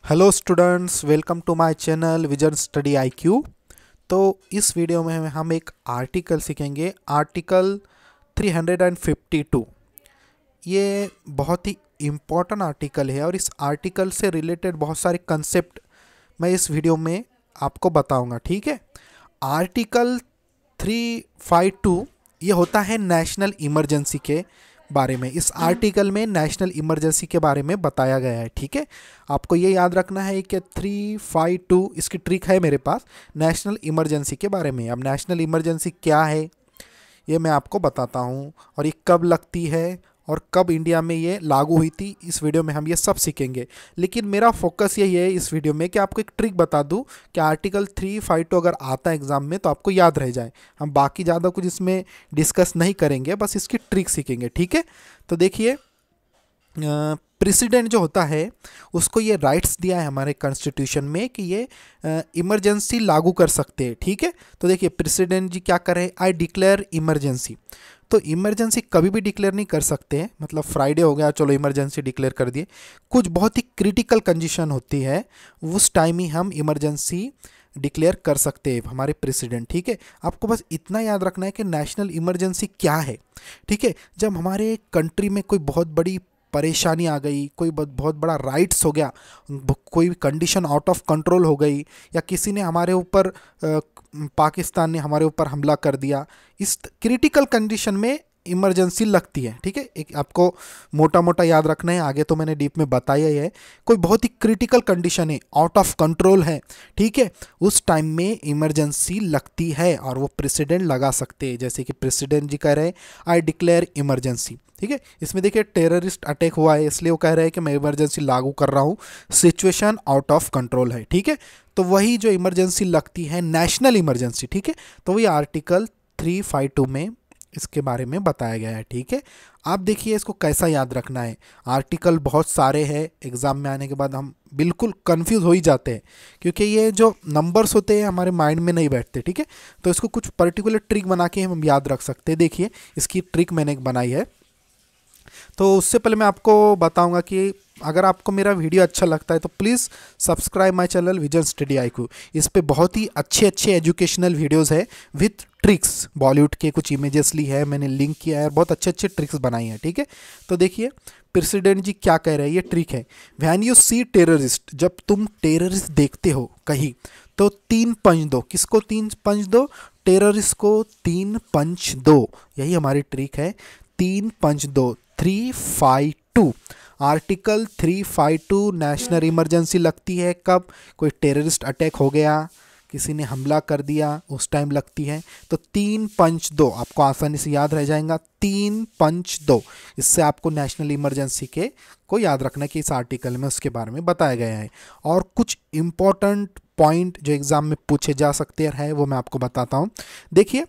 Hello students, welcome to my channel vision study IQ. तो इस video में हम एक आर्टिकल सीखेंगे, आर्टिकल 352। ये बहुत ही इम्पोर्टेंट आर्टिकल है और इस आर्टिकल से रिलेटेड बहुत सारे कंसेप्ट मैं इस वीडियो में आपको बताऊंगा। ठीक है। आर्टिकल 352 ये होता है नेशनल इमरजेंसी के बारे में। इस आर्टिकल में नेशनल इमरजेंसी के बारे में बताया गया है। ठीक है। आपको ये याद रखना है कि 352 इसकी ट्रिक है मेरे पास नेशनल इमरजेंसी के बारे में। अब नेशनल इमरजेंसी क्या है ये मैं आपको बताता हूँ, और ये कब लगती है और कब इंडिया में ये लागू हुई थी, इस वीडियो में हम ये सब सीखेंगे। लेकिन मेरा फोकस यही है इस वीडियो में कि आपको एक ट्रिक बता दूं कि आर्टिकल 352 अगर आता है एग्जाम में तो आपको याद रह जाए। हम बाकी ज़्यादा कुछ इसमें डिस्कस नहीं करेंगे, बस इसकी ट्रिक सीखेंगे। ठीक है। तो देखिए, प्रेसिडेंट जो होता है उसको ये राइट्स दिया है हमारे कॉन्स्टिट्यूशन में कि ये इमरजेंसी लागू कर सकते हैं। ठीक है। तो देखिए, प्रेसिडेंट जी क्या करे, आई डिक्लेयर इमरजेंसी। तो इमरजेंसी कभी भी डिक्लेयर नहीं कर सकते हैं, मतलब फ्राइडे हो गया चलो इमरजेंसी डिक्लेयर कर दिए। कुछ बहुत ही क्रिटिकल कंडीशन होती है, उस टाइम ही हम इमरजेंसी डिक्लेयर कर सकते हैं हमारे प्रेसिडेंट। ठीक है। आपको बस इतना याद रखना है कि नेशनल इमरजेंसी क्या है। ठीक है। जब हमारे कंट्री में कोई बहुत बड़ी परेशानी आ गई, कोई बहुत बड़ा राइट्स हो गया, कोई कंडीशन आउट ऑफ कंट्रोल हो गई, या किसी ने हमारे ऊपर पाकिस्तान ने हमारे ऊपर हमला कर दिया, इस क्रिटिकल कंडीशन में इमरजेंसी लगती है। ठीक है। एक आपको मोटा मोटा याद रखना है, आगे तो मैंने डीप में बताया ही है। कोई बहुत ही क्रिटिकल कंडीशन है, आउट ऑफ कंट्रोल है, ठीक है, उस टाइम में इमरजेंसी लगती है और वो प्रेसिडेंट लगा सकते हैं। जैसे कि प्रेसिडेंट जी कह रहे हैं आई डिक्लेयर इमरजेंसी। ठीक है। इसमें देखिए टेररिस्ट अटैक हुआ है, इसलिए वो कह रहे हैं कि मैं इमरजेंसी लागू कर रहा हूँ, सिचुएशन आउट ऑफ कंट्रोल है। ठीक है। तो वही जो इमरजेंसी लगती है नेशनल इमरजेंसी। ठीक है। तो वही आर्टिकल 352 में इसके बारे में बताया गया है। ठीक है। आप देखिए इसको कैसा याद रखना है। आर्टिकल बहुत सारे हैं, एग्ज़ाम में आने के बाद हम बिल्कुल कंफ्यूज हो ही जाते हैं, क्योंकि ये जो नंबर्स होते हैं हमारे माइंड में नहीं बैठते। ठीक है। तो इसको कुछ पर्टिकुलर ट्रिक बना के हम याद रख सकते हैं। देखिए इसकी ट्रिक मैंने एक बनाई है। तो उससे पहले मैं आपको बताऊंगा कि अगर आपको मेरा वीडियो अच्छा लगता है तो please subscribe my channel vision study IQ. इस पे बहुत ही अच्छे अच्छे एजुकेशनल वीडियोस है विथ ट्रिक्स। बॉलीवुड के कुछ इमेजेस ली है मैंने, लिंक किया है, और बहुत अच्छे अच्छे ट्रिक्स बनाई हैं। ठीक है। तो देखिए प्रेसिडेंट जी क्या कह रहे हैं, ये ट्रिक है। व्हेन यू सी टेररिस्ट, जब तुम टेररिस्ट देखते हो कहीं तो 3 पंच दो। किसको 3 पंच दो? टेररिस्ट को 3 पंच दो। यही हमारी ट्रिक है, 3 पंच दो। 352 आर्टिकल 352 नेशनल इमरजेंसी लगती है कब? कोई टेररिस्ट अटैक हो गया, किसी ने हमला कर दिया, उस टाइम लगती है। तो 3 पंच दो आपको आसानी से याद रह जाएगा, 3 पंच दो। इससे आपको नेशनल इमरजेंसी के को याद रखना कि इस आर्टिकल में उसके बारे में बताया गया है। और कुछ इंपॉर्टेंट पॉइंट जो एग्जाम में पूछे जा सकते हैं वो मैं आपको बताता हूँ। देखिए,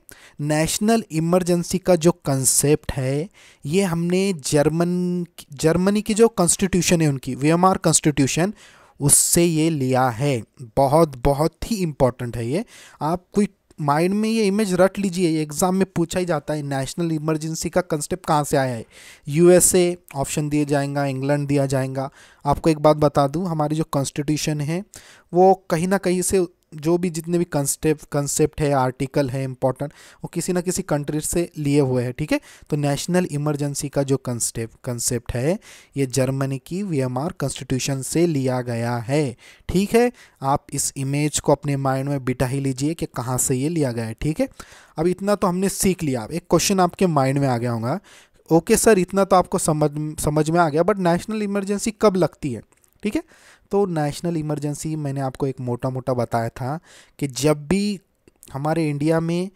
इमरजेंसी का जो कंसेप्ट है ये हमने जर्मनी की जो कॉन्स्टिट्यूशन है उनकी वीएमआर कॉन्स्टिट्यूशन, उससे ये लिया है। बहुत बहुत ही इम्पोर्टेंट है ये। आप कोई माइंड में ये इमेज रट लीजिए, ये एग्जाम में पूछा ही जाता है नेशनल इमरजेंसी का कंसेप्ट कहाँ से आया है। यूएसए ऑप्शन दिया जाएगा, इंग्लैंड दिया जाएगा। आपको एक बात बता दूं, हमारी जो कॉन्स्टिट्यूशन है वो कहीं ना कहीं से जो भी जितने भी कंसेप्ट है, आर्टिकल है इंपॉर्टेंट, वो किसी ना किसी कंट्री से लिए हुए हैं। ठीक है। तो नेशनल इमरजेंसी का जो कंसेप्ट है ये जर्मनी की वीएमआर कॉन्स्टिट्यूशन से लिया गया है। ठीक है। आप इस इमेज को अपने माइंड में बिठा ही लीजिए कि कहाँ से ये लिया गया है। ठीक है। अब इतना तो हमने सीख लिया। एक क्वेश्चन आपके माइंड में आ गया होगा, ओके सर इतना तो आपको समझ में आ गया, बट नेशनल इमरजेंसी कब लगती है? ठीक है। तो नेशनल इमरजेंसी मैंने आपको एक मोटा मोटा बताया था कि जब भी हमारे इंडिया में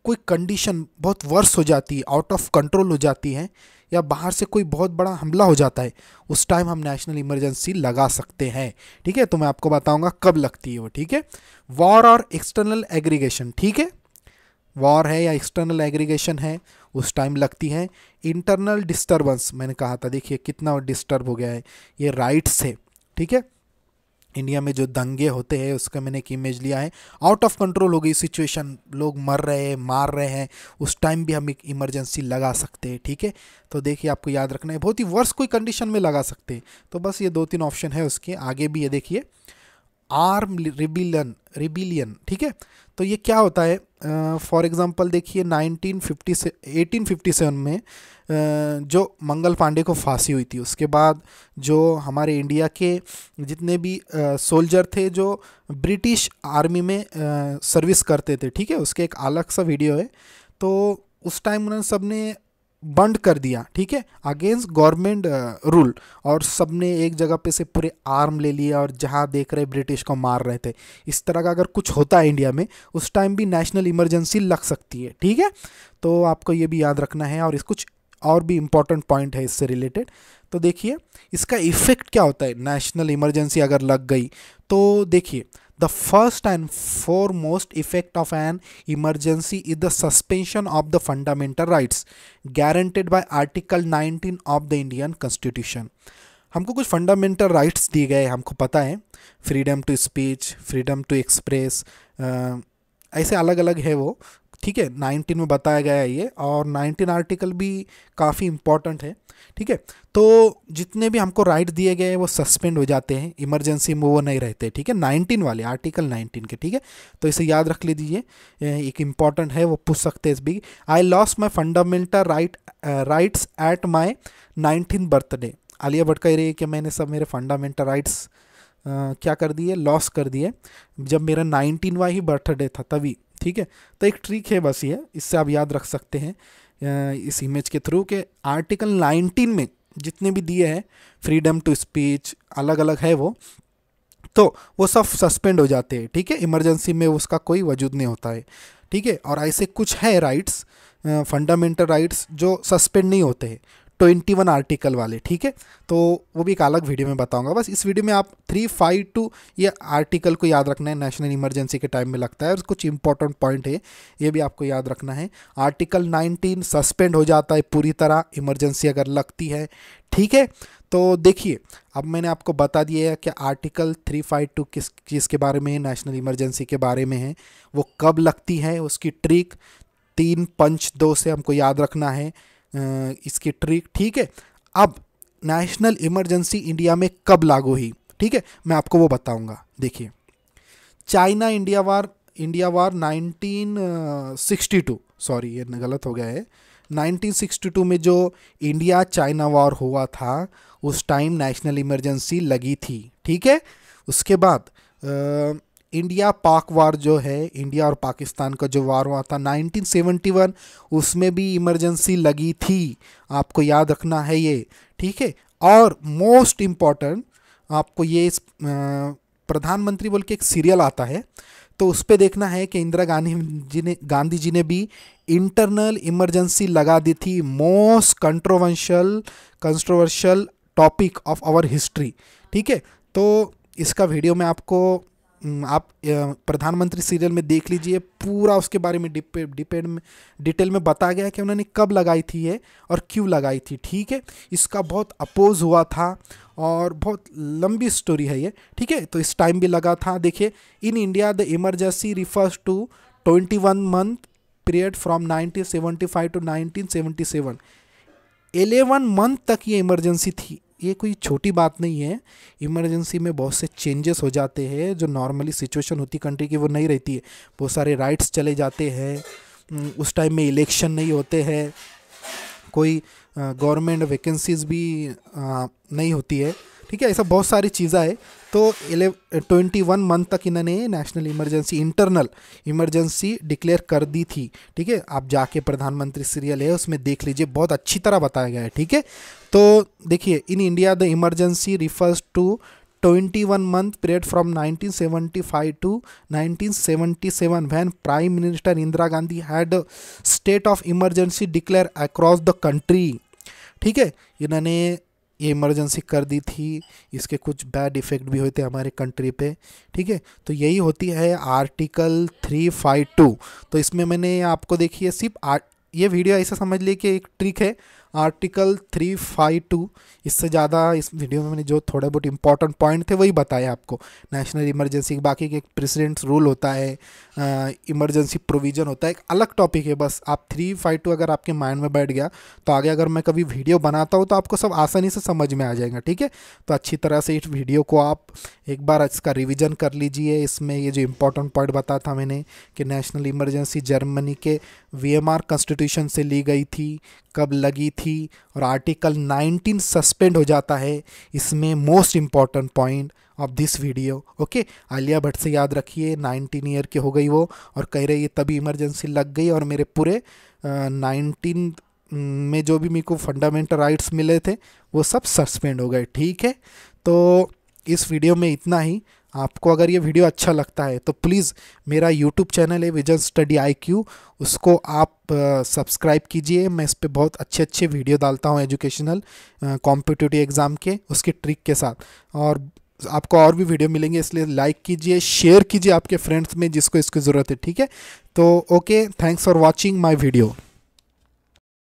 कोई कंडीशन बहुत वर्स हो जाती है, आउट ऑफ कंट्रोल हो जाती है, या बाहर से कोई बहुत बड़ा हमला हो जाता है, उस टाइम हम नेशनल इमरजेंसी लगा सकते हैं। ठीक है। तो मैं आपको बताऊंगा कब लगती है वो। ठीक है। वॉर और एक्सटर्नल एग्रीगेशन, ठीक है, वॉर है या एक्सटर्नल एग्रीगेशन है उस टाइम लगती है। इंटरनल डिस्टर्बेंस मैंने कहा था, देखिए कितना डिस्टर्ब हो गया है, ये राइट्स है। ठीक है। इंडिया में जो दंगे होते हैं उसका मैंने एक इमेज लिया है। आउट ऑफ कंट्रोल हो गई सिचुएशन, लोग मर रहे हैं, मार रहे हैं, उस टाइम भी हम एक इमरजेंसी लगा सकते हैं। ठीक है, तो देखिए आपको याद रखना है, बहुत ही वर्स्ट कोई कंडीशन में लगा सकते हैं। तो बस ये 2-3 ऑप्शन है उसके आगे भी, ये देखिए आर्म रिबिलियन। ठीक है, तो ये क्या होता है, फॉर एग्जांपल देखिए 1857 में जो मंगल पांडे को फांसी हुई थी, उसके बाद जो हमारे इंडिया के जितने भी सोल्जर थे जो ब्रिटिश आर्मी में सर्विस करते थे, ठीक है, उसके एक अलग सा वीडियो है। तो उस टाइम उन्होंने सबने बंद कर दिया, ठीक है, अगेंस्ट गवर्नमेंट रूल, और सबने एक जगह पे से पूरे आर्म ले लिया और जहाँ देख रहे ब्रिटिश को मार रहे थे। इस तरह का अगर कुछ होता है इंडिया में उस टाइम भी नेशनल इमरजेंसी लग सकती है। ठीक है, तो आपको ये भी याद रखना है। और इस कुछ और भी इम्पॉर्टेंट पॉइंट है इससे रिलेटेड। तो देखिए इसका इफेक्ट क्या होता है नेशनल इमरजेंसी अगर लग गई। तो देखिए the first and foremost effect of an emergency is the suspension of the fundamental rights guaranteed by Article 19 of the Indian Constitution। हमको कुछ फंडामेंटल राइट्स दिए गए, हमको पता है, freedom to speech, freedom to express, ऐसे अलग अलग है वो। ठीक है, 19 में बताया गया है ये, और 19 आर्टिकल भी काफ़ी इम्पॉर्टेंट है। ठीक है, तो जितने भी हमको राइट दिए गए हैं वो सस्पेंड हो जाते हैं, इमरजेंसी में वो नहीं रहते। ठीक है, 19 वाले, आर्टिकल 19 के। ठीक है, तो इसे याद रख लीजिए, एक इम्पॉर्टेंट है, वो पूछ सकते हैं इस भी। I lost my fundamental rights at my 19th birthday. Alia Bhatt कह रही है कि मैंने सब मेरे फंडामेंटल राइट्स क्या कर दिए, लॉस कर दिए जब मेरा 19वां ही बर्थडे था तभी। ठीक है, तो एक ट्रिक है बस ये, इससे आप याद रख सकते हैं इस इमेज के थ्रू के आर्टिकल 19 में जितने भी दिए हैं, फ्रीडम टू स्पीच अलग अलग है वो, तो वो सब सस्पेंड हो जाते हैं। ठीक है, इमरजेंसी में उसका कोई वजूद नहीं होता है। ठीक है, और ऐसे कुछ है राइट्स, फंडामेंटल राइट्स जो सस्पेंड नहीं होते हैं, 21 आर्टिकल वाले। ठीक है, तो वो भी एक अलग वीडियो में बताऊंगा। बस इस वीडियो में आप 352 ये आर्टिकल को याद रखना है, नेशनल इमरजेंसी के टाइम में लगता है, और कुछ इंपॉर्टेंट पॉइंट है ये भी आपको याद रखना है। आर्टिकल 19 सस्पेंड हो जाता है पूरी तरह इमरजेंसी अगर लगती है। ठीक है, तो देखिए अब मैंने आपको बता दिया है कि आर्टिकल 352 किस चीज़ के बारे में है, नेशनल इमरजेंसी के बारे में है, वो कब लगती है, उसकी ट्रिक 3-5-2 से हमको याद रखना है इसकी ट्रिक। ठीक है, अब नेशनल इमरजेंसी इंडिया में कब लागू हुई, ठीक है, मैं आपको वो बताऊंगा। देखिए चाइना इंडिया वार 1962, सॉरी ये गलत हो गया है, 1962 में जो इंडिया चाइना वॉर हुआ था उस टाइम नेशनल इमरजेंसी लगी थी। ठीक है, उसके बाद इंडिया पाक वार जो है, इंडिया और पाकिस्तान का जो वार हुआ था 1971, उसमें भी इमरजेंसी लगी थी, आपको याद रखना है ये। ठीक है, और मोस्ट इम्पॉर्टेंट आपको ये प्रधानमंत्री बोल के एक सीरियल आता है, तो उस पर देखना है कि इंदिरा गांधी जी ने भी इंटरनल इमरजेंसी लगा दी थी, most controversial topic of our history. ठीक है, तो इसका वीडियो में आपको आप प्रधानमंत्री सीरियल में देख लीजिए, पूरा उसके बारे में डिटेल में बताया गया है कि उन्होंने कब लगाई थी ये और क्यों लगाई थी। ठीक है, इसका बहुत अपोज हुआ था और बहुत लंबी स्टोरी है ये। ठीक है, तो इस टाइम भी लगा था। देखिए in India the emergency refers to 21 month period from 1975 to 1977, 11 month तक ये इमरजेंसी थी। ये कोई छोटी बात नहीं है, इमरजेंसी में बहुत से चेंजेस हो जाते हैं, जो नॉर्मली सिचुएशन होती कंट्री की वो नहीं रहती है, बहुत सारे राइट्स चले जाते हैं, उस टाइम में इलेक्शन नहीं होते हैं, कोई गवर्नमेंट वैकेंसीज भी नहीं होती है। ठीक है, ऐसा बहुत सारी चीज़ें है। तो 21 मंथ तक इन्होंने national emergency, internal emergency declare कर दी थी। ठीक है, आप जाके प्रधानमंत्री सीरियल है उसमें देख लीजिए, बहुत अच्छी तरह बताया गया है। ठीक है, तो देखिए in India the emergency refers to 21 month period from 1975 to 1977 when Prime Minister Indira Gandhi had a state of emergency declared across the country। ठीक है, इन्होंने ये इमरजेंसी कर दी थी, इसके कुछ बैड इफ़ेक्ट भी हुए थे हमारे कंट्री पे। ठीक है, तो यही होती है आर्टिकल 352। तो इसमें मैंने आपको देखिए सिर्फ ये वीडियो ऐसा समझ लिए कि एक ट्रिक है, आर्टिकल 352, इससे ज़्यादा इस वीडियो में मैंने जो थोड़े बहुत इंपॉर्टेंट पॉइंट थे वही बताए आपको। नेशनल इमरजेंसी, बाकी के प्रेसिडेंट्स रूल होता है, इमरजेंसी प्रोविज़न होता है, एक अलग टॉपिक है। बस आप 352 अगर आपके माइंड में बैठ गया तो आगे अगर मैं कभी वीडियो बनाता हूँ तो आपको सब आसानी से समझ में आ जाएगा, ठीक है। तो अच्छी तरह से इस वीडियो को आप एक बार इसका रिवीजन कर लीजिए। इसमें ये जो इंपॉर्टेंट पॉइंट बताया था मैंने कि नेशनल इमरजेंसी जर्मनी के वीएमआर कॉन्स्टिट्यूशन से ली गई थी, कब लगी थी, और आर्टिकल 19 सस्पेंड हो जाता है। इसमें most important point of this video, okay. Alia Bhatt से याद रखिए, 19 ईयर की हो गई वो, और कह रही है तभी इमरजेंसी लग गई और मेरे पूरे 19 में जो भी मेरे को फंडामेंटल राइट्स मिले थे वो सब सस्पेंड हो गए, ठीक है। तो इस वीडियो में इतना ही। आपको अगर ये वीडियो अच्छा लगता है तो प्लीज़ मेरा यूट्यूब चैनल है विजन स्टडी IQ, उसको आप सब्सक्राइब कीजिए। मैं इस पर बहुत अच्छे अच्छे वीडियो डालता हूँ एजुकेशनल कॉम्पिटिटिव एग्ज़ाम के, उसकी ट्रिक के साथ। और आपको और भी वीडियो मिलेंगे, इसलिए लाइक कीजिए, शेयर कीजिए आपके फ्रेंड्स में जिसको इसकी ज़रूरत है, ठीक है। तो okay, thanks for watching my video.